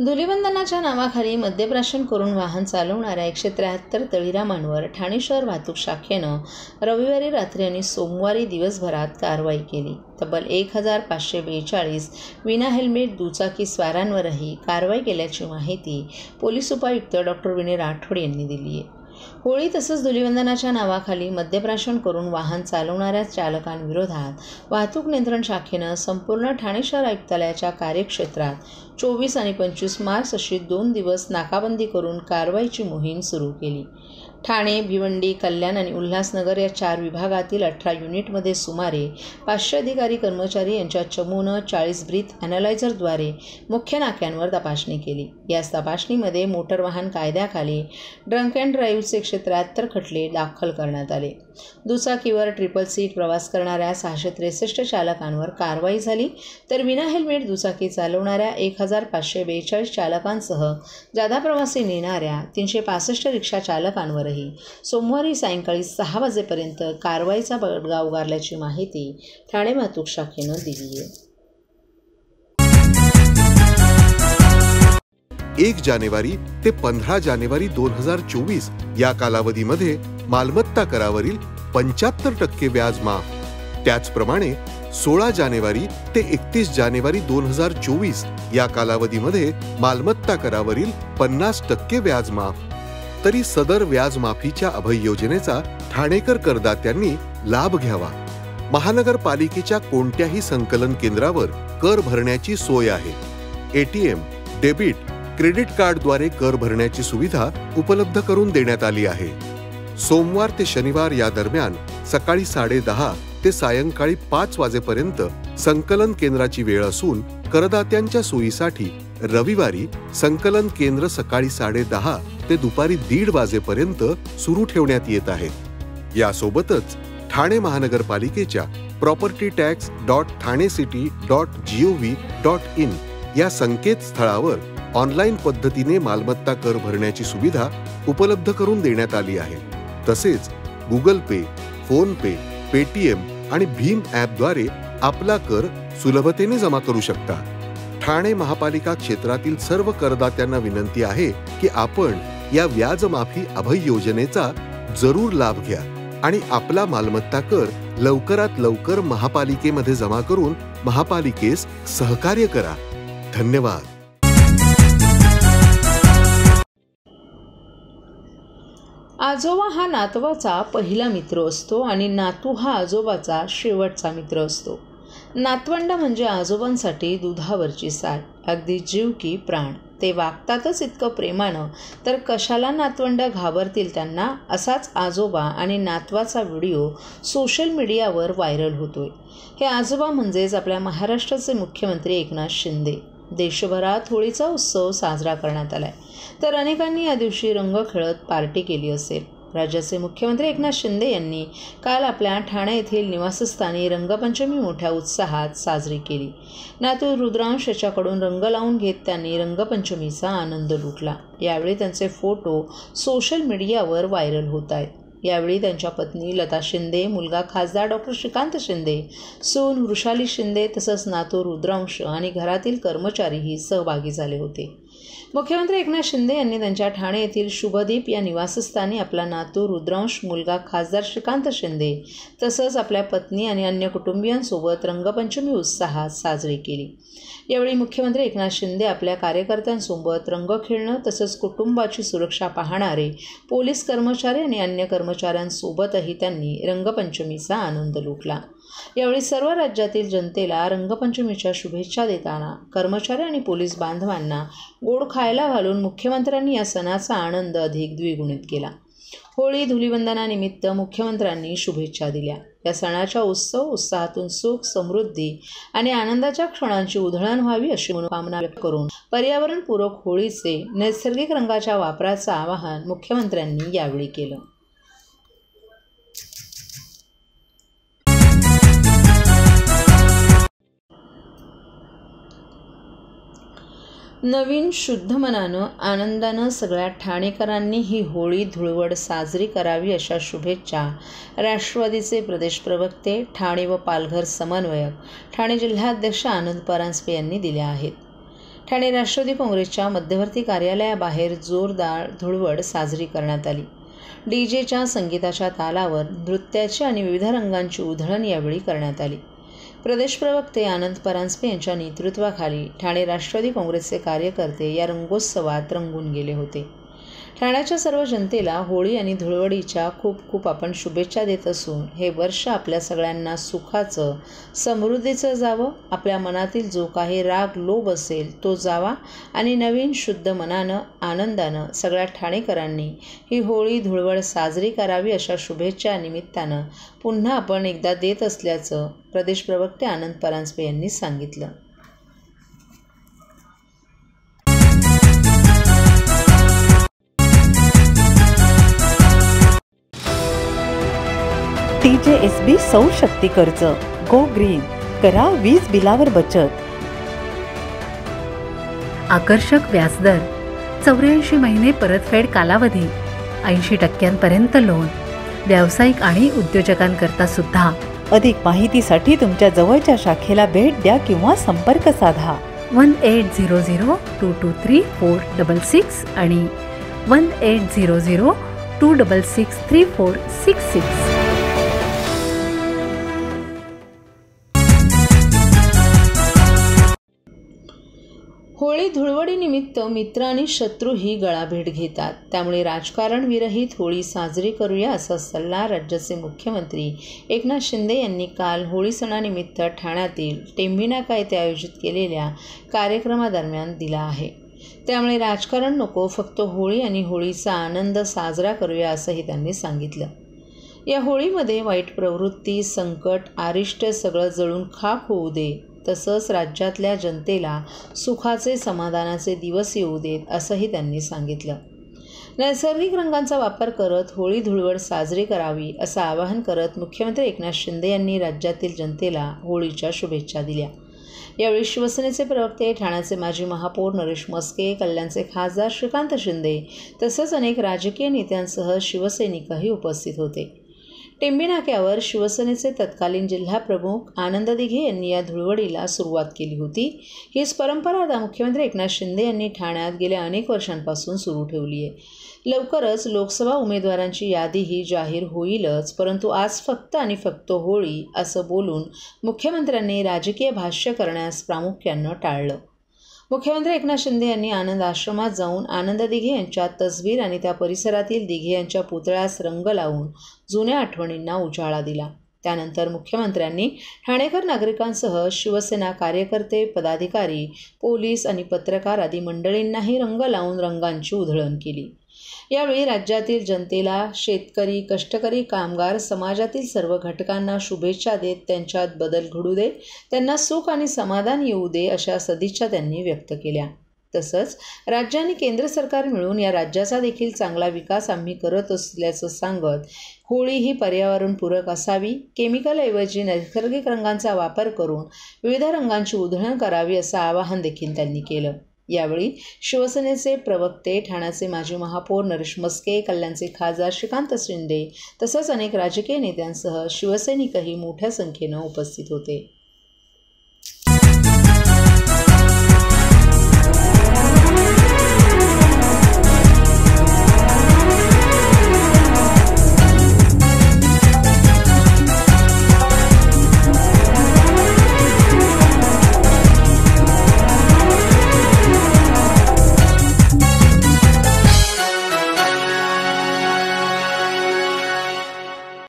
धुलीवंदनाच्या नावाखाली मद्यप्राशन करून वाहन चालवणाऱ्या 173 तळीरामांवर ठाणे शहर वाहतूक शाखेनं रविवारी रात्री आणि सोमवारी दिवसभरात कारवाई केली. तब्बल 1542 विना हेल्मेट दुचाकी स्वारांवरही कारवाई केल्याची माहिती पोलीस उपायुक्त डॉ. विनय राठोड यांनी दिली आहे. होळी तसंच धुलीवंदनाच्या नावाखाली मद्यप्राशन करून वाहन चालवणाऱ्या चालकांविरोधात वाहतूक नियंत्रण शाखेनं संपूर्ण ठाणे शहर आयुक्तालयाच्या कार्यक्षेत्रात 24 आणि 25 मार्च अशी 2 दिवस नाकाबंदी करून कारवाईची मोहीम सुरू केली. ठाणे, भिवंडी, कल्याण आणि उल्हासनगर या 4 विभागातील 18 युनिटमध्ये सुमारे 500 अधिकारी कर्मचारी यांच्या चमूनं 40 ब्रीथ ॲनालायझरद्वारे मुख्य नाक्यांवर तपासणी केली. या तपासणीमध्ये मोटर वाहन कायद्याखाली ड्रंक अँड ड्राईव्हचे 173 खटले दाखल करण्यात आले. दुचाकीवर ट्रिपल सीट प्रवास करणाऱ्या 663 चालकांवर कारवाई झाली, तर विना हेल्मेट दुचाकी चालवणाऱ्या 1542 चालकांसह जादा प्रवासी नेणाऱ्या 365 रिक्षा चालकांवरही सोमवारी सायंकाळी 6 वाजेपर्यंत कारवाईचा बडगा उगारल्याची माहिती ठाणे वाहतूक शाखेनं दिली आहे. 1 जानेवारी ते 15 जानेवारी 2024 या कालावधीमध्ये मालमत्ता करावरील 75% व्याज माफ. त्याचप्रमाणे 16 जानेवारी ते 31 जानेवारी 2024 या कालावधीमध्ये मालमत्ता करावरील 50% व्याज माफ. तरी सदर व्याज माफीच्या अभय योजनेचा ठाणेकर करदात्यांनी लाभ घ्यावा. महानगरपालिकेच्या कोणत्याही संकलन केंद्रावर कर भरण्याची सोय आहे. ATM, डेबिट, क्रेडिट कार्डद्वारे कर भरण्याची सुविधा उपलब्ध करून देण्यात आली आहे. सोमवार ते शनिवार या दरम्यान सकाळी 10:30 ते सायंकाळी 5 वाजेपर्यंत संकलन केंद्राची वेळ असून करदात्यांच्या सोयीसाठी रविवारी संकलन केंद्र सकाळी 10:30 ते दुपारी 1:30 वाजेपर्यंत सुरू ठेवण्यात येत आहेत. यासोबतच ठाणे महानगरपालिकेच्या propertytax.thanecity.gov.in या संकेतस्थळावर ऑनलाईन पद्धतीने मालमत्ता कर भरण्याची सुविधा उपलब्ध करून देण्यात आली आहे. तसेच गुगल पे, फोन पे, पेटीएम आणि भीम ॲपद्वारे आपला कर सुलभतेने जमा करू शकता. ठाणे महापालिका क्षेत्रातील सर्व करदात्यांना विनंती आहे की आपण या व्याजमाफी अभय योजनेचा जरूर लाभ घ्या आणि आपला मालमत्ता कर लवकरात लवकर महापालिकेमध्ये जमा करून महापालिकेस सहकार्य करा. धन्यवाद. आजोबा हा नातवाचा पहिला मित्र असतो आणि नातू हा आजोबाचा शेवटचा मित्र असतो. नातवंड म्हणजे आजोबांसाठी दुधावरची साय, अगदी जीव की प्राण. ते वागतातच इतकं प्रेमानं, तर कशाला नातवंड घाबरतील त्यांना. असाच आजोबा आणि नातवाचा व्हिडिओ सोशल मीडियावर व्हायरल होतोय. हे आजोबा म्हणजेच आपल्या महाराष्ट्राचे मुख्यमंत्री एकनाथ शिंदे. देशभरात होळीचा उत्सव साजरा करण्यात आलाय, तर अनेकांनी या दिवशी रंग खेळत पार्टी केली असेल. राज्याचे मुख्यमंत्री एकनाथ शिंदे यांनी काल आपल्या ठाणे येथील निवासस्थानी रंगपंचमी मोठ्या उत्साहात साजरी केली. नातू रुद्रांश याच्याकडून रंग लावून घेत त्यांनी रंगपंचमीचा आनंद लुटला. यावेळी त्यांचे फोटो सोशल मीडियावर व्हायरल होत आहेत. यावेळी त्यांच्या पत्नी लता शिंदे, मुलगा खासदार डॉ. श्रीकांत शिंदे, सून वृषाली शिंदे तसंच नातू रुद्रांश आणि घरातील कर्मचारीही सहभागी झाले होते. मुख्यमंत्री एकनाथ शिंदे यांनी त्यांच्या ठाणे येथील शुभदीप या निवासस्थानी आपला नातू रुद्रांश, मुलगा खासदार श्रीकांत शिंदे तसंच आपल्या पत्नी आणि अन्य कुटुंबियांसोबत रंगपंचमी उत्साहात साजरी केली. यावेळी मुख्यमंत्री एकनाथ शिंदे आपल्या कार्यकर्त्यांसोबत रंग खेळणं तसंच कुटुंबाची सुरक्षा पाहणारे पोलीस कर्मचारी आणि अन्य कर्मचाऱ्यांसोबतही त्यांनी रंगपंचमीचा आनंद लुटला. यावेळी सर्व राज्यातील जनतेला रंगपंचमीच्या शुभेच्छा देताना कर्मचारी आणि पोलीस बांधवांना गोड खायला घालून मुख्यमंत्र्यांनी या सणाचा आनंद अधिक द्विगुणित केला. होळी धुलीवंदनानिमित्त मुख्यमंत्र्यांनी शुभेच्छा दिल्या. या सणाच्या उत्साहातून सुख, समृद्धी आणि आनंदाच्या क्षणांची उधळण व्हावी अशी मनोकामना व्यक्त करून पर्यावरणपूरक होळीचे नैसर्गिक रंगाच्या वापराचं आवाहन मुख्यमंत्र्यांनी यावेळी केलं. नवीन शुद्ध मनानं आनंदानं सगळ्या ठाणेकरांनी ही होळी धुळवड साजरी करावी अशा शुभेच्छा राष्ट्रवादीचे प्रदेश प्रवक्ते, ठाणे व पालघर समन्वयक, ठाणे जिल्हाध्यक्ष आनंद परांजपे यांनी दिल्या आहेत. ठाणे राष्ट्रवादी काँग्रेसच्या मध्यवर्ती कार्यालयाबाहेर जोरदार धुळवड साजरी करण्यात आली. डीजेच्या संगीताच्या तालावर नृत्याची आणि विविध रंगांची उधळण यावेळी करण्यात आली. प्रदेश प्रवक्ते आनंद परांजपे यांच्या नेतृत्वाखाली ठाणे राष्ट्रवादी काँग्रेसचे कार्यकर्ते या रंगोत्सवात रंगून गेले होते. ठाण्याच्या सर्व जनतेला होळी आणि धुळवडीच्या खूप खूप आपण शुभेच्छा देत असून हे वर्ष आपल्या सगळ्यांना सुखाचं, समृद्धीचं जावं. आपल्या मनातील जो काही राग लोभ असेल तो जावा आणि नवीन शुद्ध मनानं आनंदानं सगळ्या ठाणेकरांनी ही होळी धुळवड साजरी करावी अशा शुभेच्छा निमित्तानं पुन्हा आपण एकदा देत असल्याचं प्रदेश प्रवक्ते आनंद परांजपे यांनी सांगितलं. TJSB सौर शक्ती कर्ज, गो ग्रीन, करा वीज बिलावर बचत. आकर्षक व्याजदर, 84 महिने परतफेड कालावधी, 80% लोन, व्यावसायिक आणि उद्योजकांकरता सुद्धा. अधिक माहितीसाठी तुमच्या जवळच्या शाखेला भेट द्या किंवा संपर्क साधा. 1800-223-466 आणि 1800-266-3466. होळी धुळवडीनिमित्त मित्र आणि शत्रूही गळाभेट घेतात. त्यामुळे राजकारण विरहित होळी साजरी करूया असा सल्ला राज्याचे मुख्यमंत्री एकनाथ शिंदे यांनी काल होळी सणानिमित्त ठाण्यातील टेंभीनाका येथे आयोजित केलेल्या कार्यक्रमादरम्यान दिला आहे. त्यामुळे राजकारण नको, फक्त होळी आणि होळीचा आनंद साजरा करूया असंही त्यांनी सांगितलं. या होळीमध्ये वाईट प्रवृत्ती, संकट, अरिष्ट सगळं जळून खाक होऊ दे, तसंच राज्यातल्या जनतेला सुखाचे, समाधानाचे दिवस येऊ देत असंही त्यांनी सांगितलं. नैसर्गिक रंगांचा वापर करत होळी धुळवड साजरी करावी असं आवाहन करत मुख्यमंत्री एकनाथ शिंदे यांनी राज्यातील जनतेला होळीच्या शुभेच्छा दिल्या. यावेळी शिवसेनेचे प्रवक्ते, ठाण्याचे माजी महापौर नरेश मस्के, कल्याणचे खासदार श्रीकांत शिंदे तसंच अनेक राजकीय नेत्यांसह शिवसैनिकही उपस्थित होते. टेंभीनाक्यावर शिवसेनेचे तत्कालीन जिल्हाप्रमुख आनंद दिघे यांनी या धुळवडीला सुरुवात केली होती. हीच परंपरा आता मुख्यमंत्री एकनाथ शिंदे यांनी ठाण्यात गेल्या अनेक वर्षांपासून सुरू ठेवली आहे. लवकरच लोकसभा उमेदवारांची यादीही जाहीर होईलच, परंतु आज फक्त आणि फक्त होळी असं बोलून मुख्यमंत्र्यांनी राजकीय भाष्य करण्यास प्रामुख्यानं टाळलं. मुख्यमंत्री एकनाथ शिंदे यांनी आनंद आश्रमात जाऊन आनंद दिघे यांच्या तसबीर आणि त्या परिसरातील दिघे यांच्या पुतळ्यास रंग लावून जुन्या आठवणींना उजाळा दिला. त्यानंतर मुख्यमंत्र्यांनी ठाणेकर नागरिकांसह शिवसेना कार्यकर्ते, पदाधिकारी, पोलीस आणि पत्रकार आदी मंडळींनाही रंग लावून रंगांची उधळण केली. यावेळी राज्यातील जनतेला, शेतकरी, कष्टकरी, कामगार, समाजातील सर्व घटकांना शुभेच्छा देत त्यांच्यात बदल घडू दे, त्यांना सुख आणि समाधान येऊ दे अशा सदिच्छा त्यांनी व्यक्त केल्या. तसंच राज्य आणि केंद्र सरकार मिळून या राज्याचा देखील चांगला विकास आम्ही करत असल्याचं सांगत होळी ही पर्यावरणपूरक असावी, केमिकलऐवजी नैसर्गिक रंगांचा वापर करून विविध रंगांची उधळण करावी असं आवाहन देखील त्यांनी केलं. यावेळी शिवसेनेचे प्रवक्ते, ठाण्याचे माजी महापौर नरेश मस्के, कल्याणचे खासदार श्रीकांत शिंदे तसंच अनेक राजकीय नेत्यांसह शिवसैनिकही मोठ्या संख्येनं उपस्थित होते.